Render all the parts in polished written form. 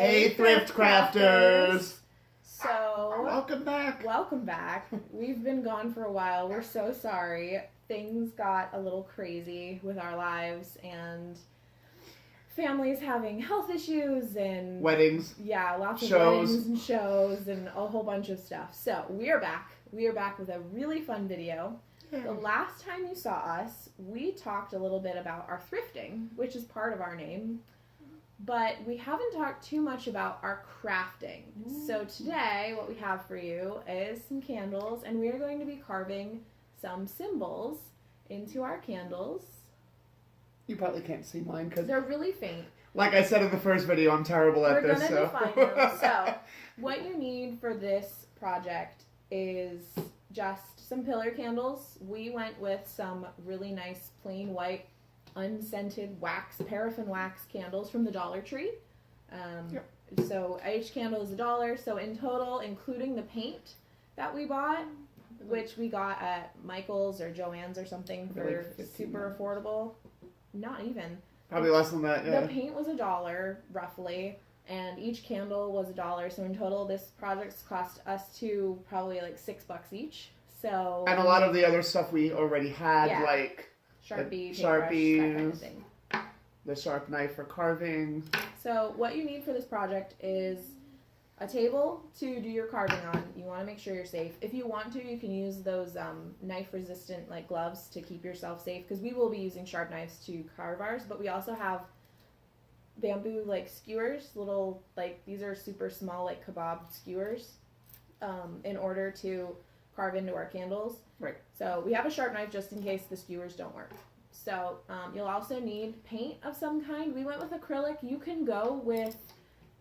Hey, thrift crafters! So, Welcome back. Welcome back. We've been gone for a while. We're so sorry. Things got a little crazy with our lives and families having health issues and Weddings. Yeah, lots of shows. weddings and shows and a whole bunch of stuff. So, we are back. We are back with a really fun video. The last time you saw us, we talked a little bit about our thrifting, which is part of our name. But we haven't talked too much about our crafting. So today, what we have for you is some candles, and we are going to be carving some symbols into our candles. You probably can't see mine because they're really faint. Like I said in the first video, I'm terrible at this. We're going to define them. So what you need for this project is just some pillar candles. We went with some really nice plain white unscented paraffin wax candles from the Dollar Tree. Yep. So each candle is $1. So in total, including the paint that we bought, which we got at Michael's or Joann's or something for like super affordable. Not even. Probably less than that, yeah. The paint was $1 roughly, and each candle was $1. So in total, this project's cost us probably like $6 each. So and a lot of the other stuff we already had, like Sharpies, that kind of thing. The sharp knife for carving. So what you need for this project is a table to do your carving on. You want to make sure you're safe. If you want to, you can use those knife-resistant gloves to keep yourself safe, because we will be using sharp knives to carve ours. But we also have bamboo skewers, little these are super small kebab skewers, in order to carve into our candles. Right. So we have a sharp knife just in case the skewers don't work. So you'll also need paint of some kind. We went with acrylic. You can go with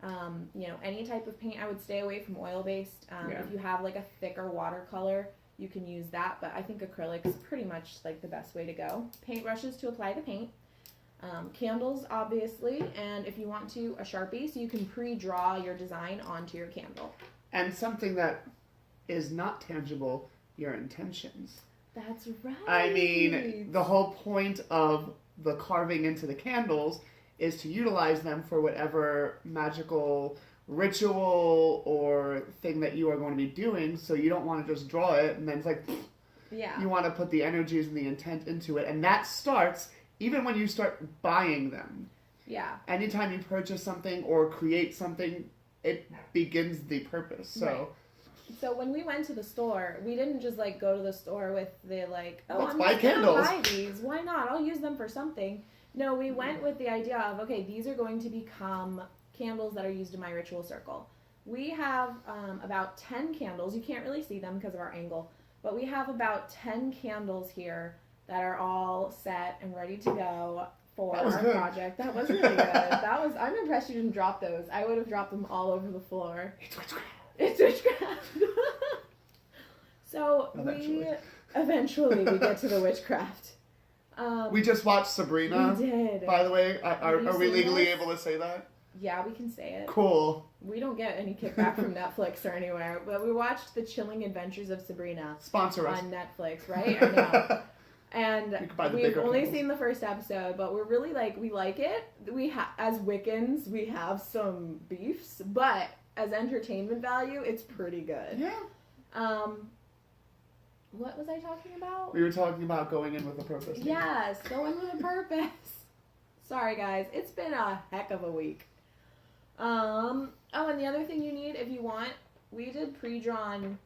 any type of paint. I would stay away from oil-based. If you have a thicker watercolor, you can use that. But I think acrylic is pretty much the best way to go. Paintbrushes to apply the paint. Candles, obviously. And if you want to, a Sharpie, so you can pre-draw your design onto your candle. And something that is not tangible, your intentions. That's right. I mean, the whole point of the carving into the candles is to utilize them for whatever magical ritual or thing that you are going to be doing. So you don't want to just draw it and then it's you want to put the energies and the intent into it. And that starts even when you start buying them. Yeah. Anytime you purchase something or create something, it begins the purpose. So. Right. So when we went to the store, we didn't just go to the store with the let's I'm buy just gonna candles. buy these. Why not? I'll use them for something. No, we went with the idea of, okay, these are going to become candles that are used in my ritual circle. We have about 10 candles. You can't really see them because of our angle, but we have about 10 candles here that are all set and ready to go for our project. That was really good. I'm impressed you didn't drop those. I would have dropped them all over the floor. It's witchcraft. So eventually we get to the witchcraft. We just watched Sabrina. We did. By the way, are we legally able to say that? Yeah, we can say it. Cool. We don't get any kickback from Netflix or anywhere, but we watched The Chilling Adventures of Sabrina. Sponsor us. On Netflix, right? I know. And we've only seen the first episode, but we're really we like it. As Wiccans, we have some beefs, but as entertainment value, it's pretty good. Yeah. What was I talking about? We were talking about going in with a purpose. Yes, go in with a purpose. Sorry, guys. It's been a heck of a week. Oh, and the other thing you need, if you want, we did pre-drawn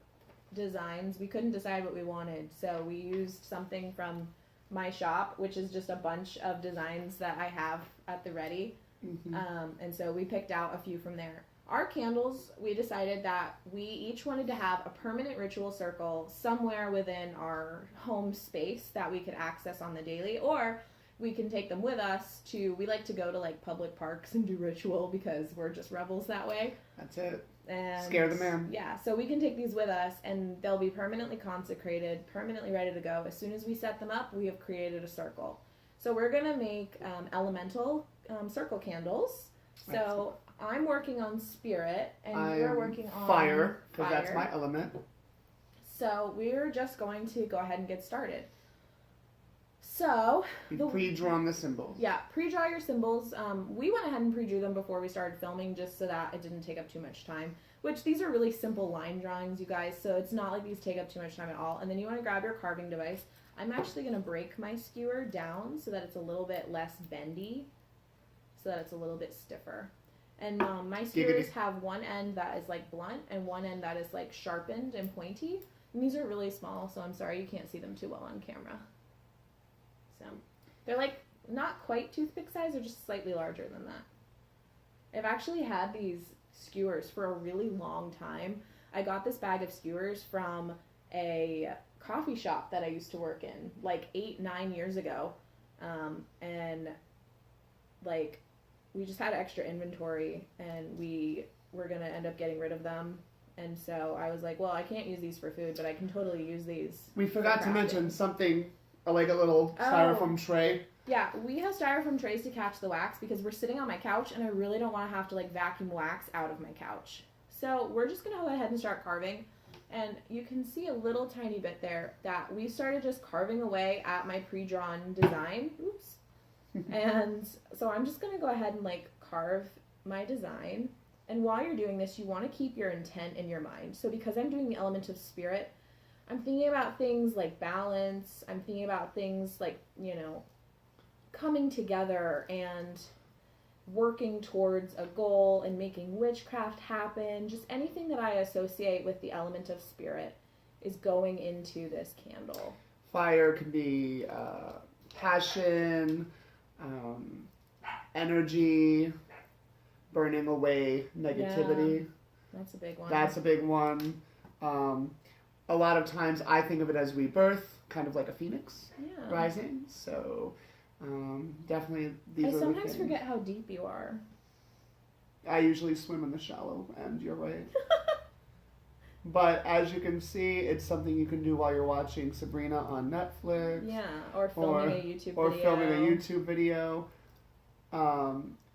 designs. We couldn't decide what we wanted, so we used something from my shop, which is just a bunch of designs that I have at the ready. Mm-hmm. And so we picked out a few from there. Our candles, we decided that we each wanted to have a permanent ritual circle somewhere within our home space that we could access on the daily, or we can take them with us we like to go to public parks and do ritual because we're just rebels that way. That's it. And scare the man. Yeah, so we can take these with us and they'll be permanently consecrated, permanently ready to go. As soon as we set them up, we have created a circle. So we're going to make elemental circle candles. So I'm working on spirit, and you're working on fire, because that's my element. So we're just going to go ahead and get started. So, You pre-drawn the symbols. Yeah, pre-draw your symbols. We went ahead and pre-drew them before we started filming just so that it didn't take up too much time. Which, these are really simple line drawings, you guys, so it's not like these take up too much time at all. And then you want to grab your carving device. I'm actually going to break my skewer down so that it's a little bit less bendy, so that it's a little bit stiffer. And my skewers have one end that is like blunt and one end that is like sharpened and pointy. And these are really small, so I'm sorry you can't see them too well on camera. So they're like not quite toothpick size, they're just slightly larger than that. I've actually had these skewers for a really long time. I got this bag of skewers from a coffee shop that I used to work in like 8-9 years ago. And like we just had extra inventory and we were gonna end up getting rid of them. And so I was like, well, I can't use these for food, but I can totally use these. We forgot to mention something, like a little styrofoam tray. Yeah, we have styrofoam trays to catch the wax because we're sitting on my couch and I really don't want to have to like vacuum wax out of my couch. So we're just going to go ahead and start carving. And you can see a little tiny bit there that we started just carving away at my pre-drawn design. Oops. And so I'm just going to go ahead and like carve my design. And while you're doing this, you want to keep your intent in your mind. So because I'm doing the element of spirit, I'm thinking about things like balance. I'm thinking about things like, you know, coming together and working towards a goal and making witchcraft happen. Just anything that I associate with the element of spirit is going into this candle. Fire can be passion, energy, burning away negativity. Yeah, that's a big one. That's a big one. A lot of times I think of it as rebirth, kind of like a phoenix rising. So definitely these are sometimes the things. forget how deep you are. I usually swim in the shallow end, you're right. But as you can see, it's something you can do while you're watching Sabrina on Netflix. Yeah, or filming a YouTube video. Or filming a YouTube video.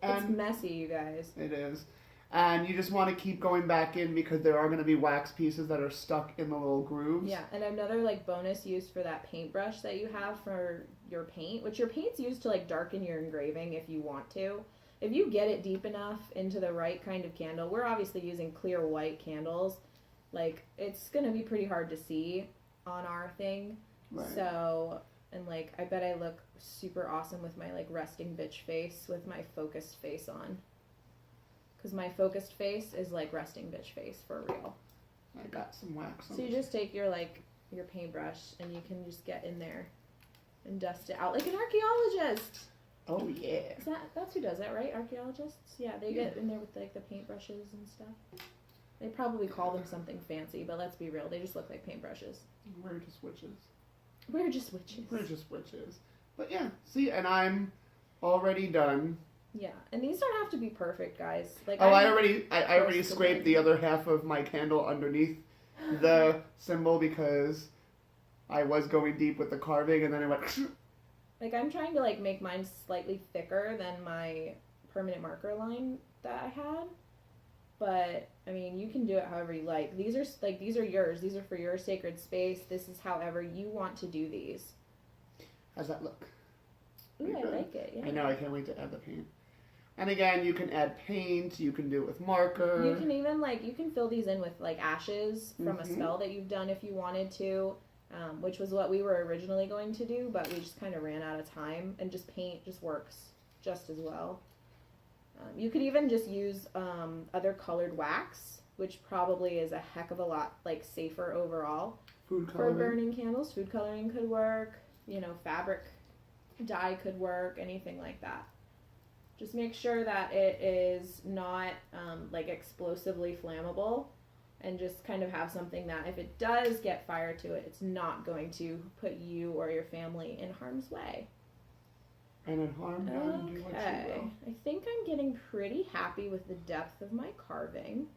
It's messy, you guys. It is. And you just want to keep going back in because there are going to be wax pieces that are stuck in the little grooves. Yeah, and another like bonus use for that paintbrush that you have for your paint, which your paint's used to like darken your engraving if you want to. If you get it deep enough into the right kind of candle, we're obviously using clear white candles. Like, it's going to be pretty hard to see on our thing. Right. So, and like, I bet I look super awesome with my like resting bitch face with my focused face on. Because my focused face is like resting bitch face for real. I got some wax on So you just take your like your paintbrush and you can just get in there and dust it out like an archaeologist. Oh yeah. That's who does that, right? Archaeologists? Yeah, they get in there with like the paintbrushes and stuff. They probably call them something fancy, but let's be real, they just look like paintbrushes. We're just witches. We're just witches. We're just witches. But yeah, see, and I'm already done. Yeah, and these don't have to be perfect, guys. Like I already scraped the other half of my candle underneath the symbol because I was going deep with the carving, and then I went. Like I'm trying to like make mine slightly thicker than my permanent marker line that I had, but I mean you can do it however you like. These are yours. These are for your sacred space. This is however you want to do these. How's that look? Ooh, I like it. Yeah. I know. I can't wait to add the paint. And again, you can add paint. You can do it with marker. You can even you can fill these in with like ashes from a spell that you've done if you wanted to, which was what we were originally going to do, but we just kind of ran out of time. And just paint just works just as well. You could even just use other colored wax, which probably is a heck of a lot safer overall. Food For coloring. burning candles. Food coloring could work. Fabric dye could work. Anything like that. Just make sure that it is not explosively flammable, and just kind of have something that if it does get fire to it, it's not going to put you or your family in harm's way. And in harm, do what you will. I think I'm getting pretty happy with the depth of my carving.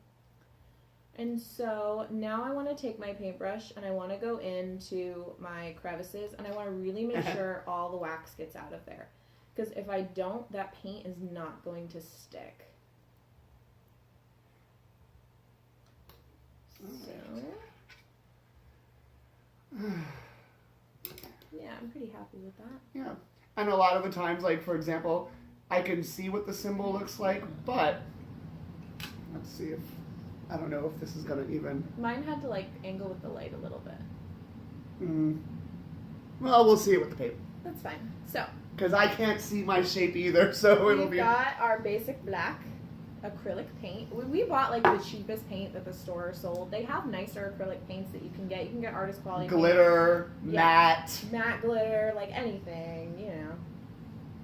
And so now I want to take my paintbrush and I want to go into my crevices and I want to really make sure all the wax gets out of there. Because if I don't, that paint is not going to stick. So, yeah, I'm pretty happy with that. Yeah. And a lot of the times, like, for example, I can see what the symbol looks like, but let's see if, I don't know if this is going to even. Mine had to, like, angle with the light a little bit. Well, we'll see it with the paper. That's fine. So. Because I can't see my shape either, so it'll be. We've got our basic black acrylic paint. We bought like the cheapest paint that the store sold. They have nicer acrylic paints that you can get. You can get artist quality glitter, paint. matte. Matte glitter, like anything, you know.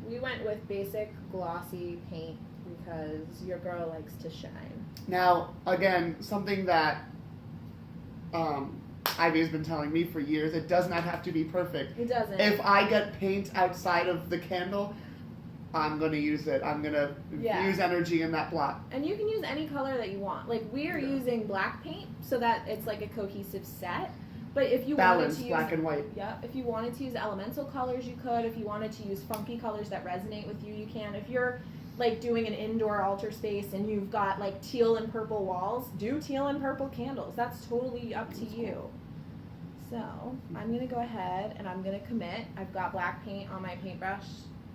We went with basic glossy paint because your girl likes to shine. Now, again, something that Ivy has been telling me for years, it does not have to be perfect. It doesn't. If I get paint outside of the candle, I'm going to use it. I'm going to infuse energy in that block. And you can use any color that you want. Like, we are using black paint so that it's like a cohesive set. But if you wanted to use black and white. Yeah, if you wanted to use elemental colors, you could. If you wanted to use funky colors that resonate with you, you can. If you're like doing an indoor altar space and you've got like teal and purple walls, do teal and purple candles. That's totally up to you. So I'm going to go ahead and I'm going to commit. I've got black paint on my paintbrush.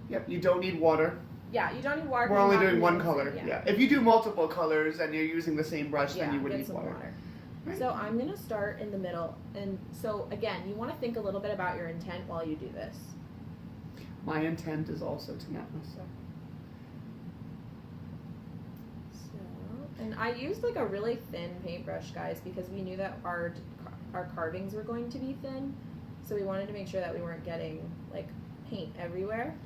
Yep, you don't need water. Yeah, you don't need water. We're only doing one color. Yeah. If you do multiple colors and you're using the same brush, then you would need water. Right. So I'm going to start in the middle. And so, again, you want to think a little bit about your intent while you do this. My intent is also to net myself. So, and I used like a really thin paintbrush, guys, because we knew that our carvings were going to be thin. So we wanted to make sure that we weren't getting like paint everywhere,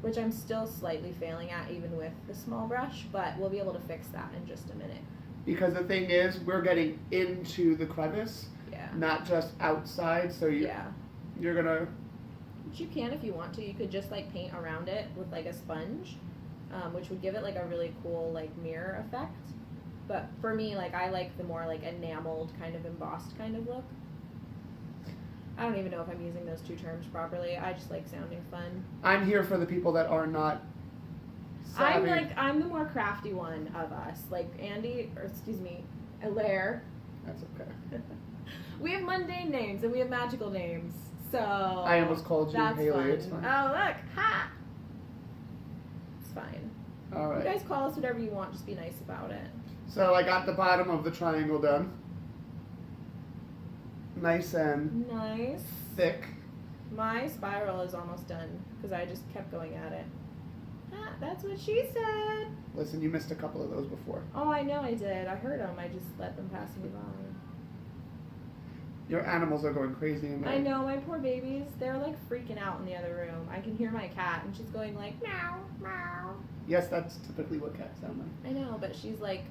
which I'm still slightly failing at even with the small brush, but we'll be able to fix that in just a minute. Because the thing is, we're getting into the crevice, not just outside, so you're gonna... Which you can if you want to. You could just like paint around it with like a sponge, which would give it like a really cool like mirror effect. But for me, like I like the more like enameled kind of embossed kind of look. I don't even know if I'm using those two terms properly. I just like sounding fun. I'm here for the people that are not savvy. I'm the more crafty one of us. Like Alair. That's okay. We have mundane names and we have magical names. So I almost called you Haley. Fun. It's fine. Oh look, ha! It's fine. All right. You guys call us whatever you want. Just be nice about it. So I got the bottom of the triangle done. Nice and thick. My spiral is almost done because I just kept going at it. Ah, that's what she said. Listen, you missed a couple of those before. Oh, I know I did. I heard them. I just let them pass me by. Your animals are going crazy in there. I know, my poor babies. They're like freaking out in the other room. I can hear my cat and she's going like meow, meow. Yes, that's typically what cats sound like. I know, but she's like,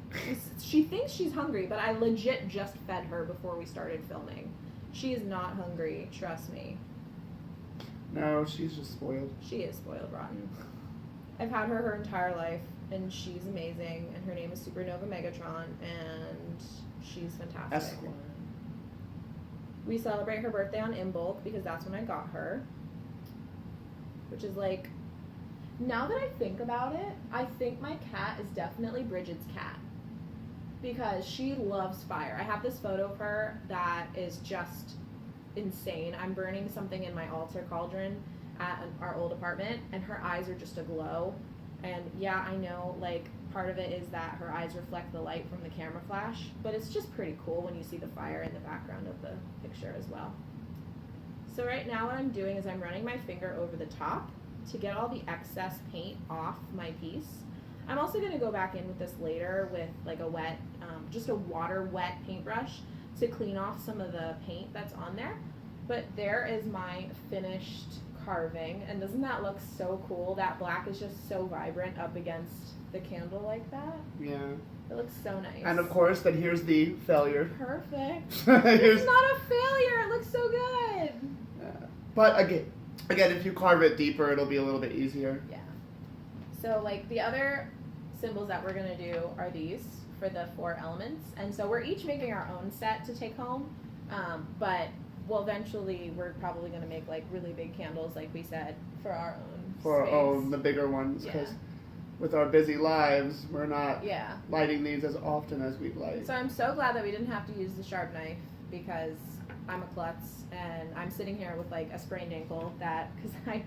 she thinks she's hungry, but I legit just fed her before we started filming. She is not hungry, trust me. No, she's just spoiled. She is spoiled rotten. I've had her entire life, and she's amazing, and her name is Supernova Megatron, and she's fantastic. Esquire. We celebrate her birthday on Imbolc because that's when I got her, which is like, now that I think about it, I think my cat is definitely Bridget's cat because she loves fire. I have this photo of her that is just insane. I'm burning something in my altar cauldron at our old apartment and her eyes are just aglow. And yeah, I know like part of it is that her eyes reflect the light from the camera flash, but it's just pretty cool when you see the fire in the background of the picture as well. So right now what I'm doing is I'm running my finger over the top to get all the excess paint off my piece. I'm also going to go back in with this later with like a wet, just a water wet paintbrush to clean off some of the paint that's on there. But there is my finished carving, and doesn't that look so cool? That black is just so vibrant up against the candle like that. Yeah. It looks so nice. And of course, then here's the failure. Perfect. It's not a failure. It looks so good. But again, if you carve it deeper, it'll be a little bit easier. Yeah. So like the other symbols that we're gonna do are these for the 4 elements, and so we're each making our own set to take home. But well, eventually we're probably gonna make like really big candles, like we said, for our own. For space. our own, the bigger ones, because with our busy lives, we're not lighting these as often as we'd like. So I'm so glad that we didn't have to use the sharp knife because I'm a klutz, and I'm sitting here with like a sprained ankle because I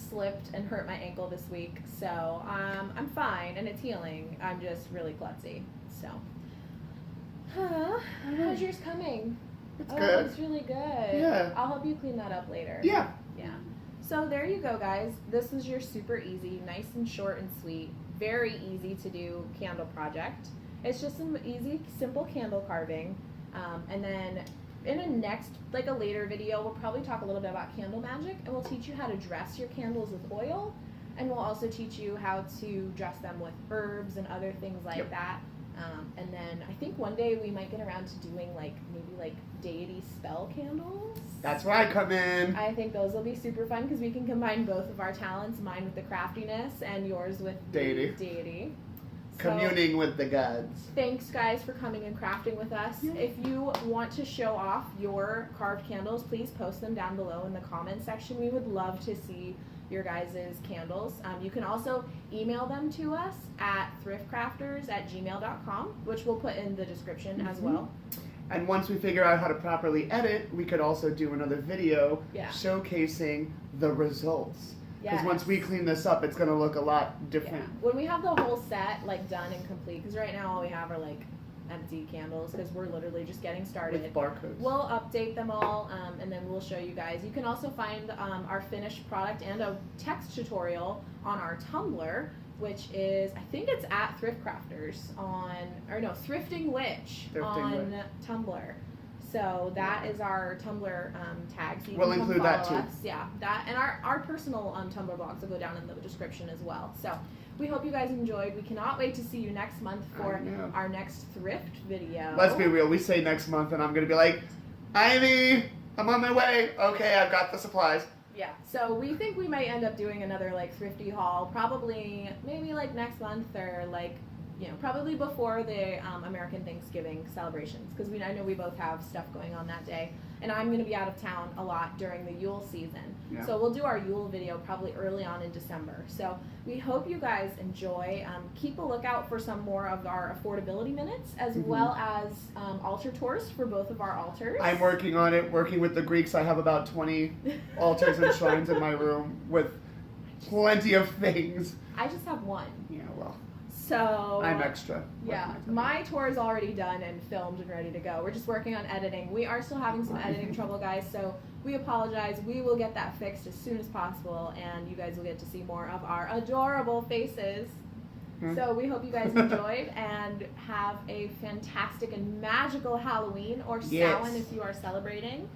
slipped and hurt my ankle this week. So I'm fine and it's healing. I'm just really klutzy. So, how's yours coming? It's good. It's really good. Yeah. I'll help you clean that up later. Yeah. Yeah. So there you go, guys. This is your super easy, nice and short and sweet, very easy to do candle project. It's just some easy, simple candle carving. And then in a later video, we'll probably talk a little bit about candle magic, and we'll teach you how to dress your candles with oil, and we'll also teach you how to dress them with herbs and other things like that. And then I think one day we might get around to doing maybe deity spell candles. That's where I come in. I think those will be super fun because we can combine both of our talents, mine with the craftiness and yours with deity. Communing with the gods. Thanks, guys, for coming and crafting with us. Yeah. If you want to show off your carved candles, please post them down below in the comment section. We would love to see your guys' candles. You can also email them to us at thriftcrafters@gmail.com, which we'll put in the description as well. And once we figure out how to properly edit, we could also do another video showcasing the results. Because once we clean this up, it's going to look a lot different. Yeah. When we have the whole set done and complete, because right now all we have are empty candles because we're literally just getting started. With barcodes. We'll update them all and then we'll show you guys. You can also find our finished product and a text tutorial on our Tumblr, which is, I think it's at Thrifting Witch on Tumblr. So that is our Tumblr tag. So you we'll can include that too. us. Yeah, that and our personal Tumblr blogs will go down in the description as well. So we hope you guys enjoyed. We cannot wait to see you next month for our next thrift video. Let's be real. We say next month, and I'm going to be like, Ivy, I'm on my way. Okay, I've got the supplies. Yeah, so we think we might end up doing another thrifty haul, probably maybe next month or probably before the American Thanksgiving celebrations, because I know we both have stuff going on that day, and I'm going to be out of town a lot during the Yule season. Yeah. So we'll do our Yule video probably early on in December. So we hope you guys enjoy. Keep a lookout for some more of our affordability minutes, as well as altar tours for both of our altars. I'm working on it, working with the Greeks. I have about 20 altars and shrines in my room with plenty of things. I just have one. Yeah, well. So I'm extra. Yeah, my tour is already done and filmed and ready to go. We're just working on editing. We are still having some editing trouble, guys, so we apologize. We will get that fixed as soon as possible, and you guys will get to see more of our adorable faces. So we hope you guys enjoyed and have a fantastic and magical Halloween or Samhain if you are celebrating.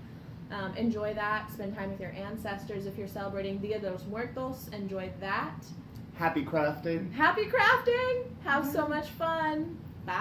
Enjoy that. Spend time with your ancestors if you're celebrating Dia de los Muertos. Enjoy that. Happy crafting. Happy crafting! Have so much fun. Bye.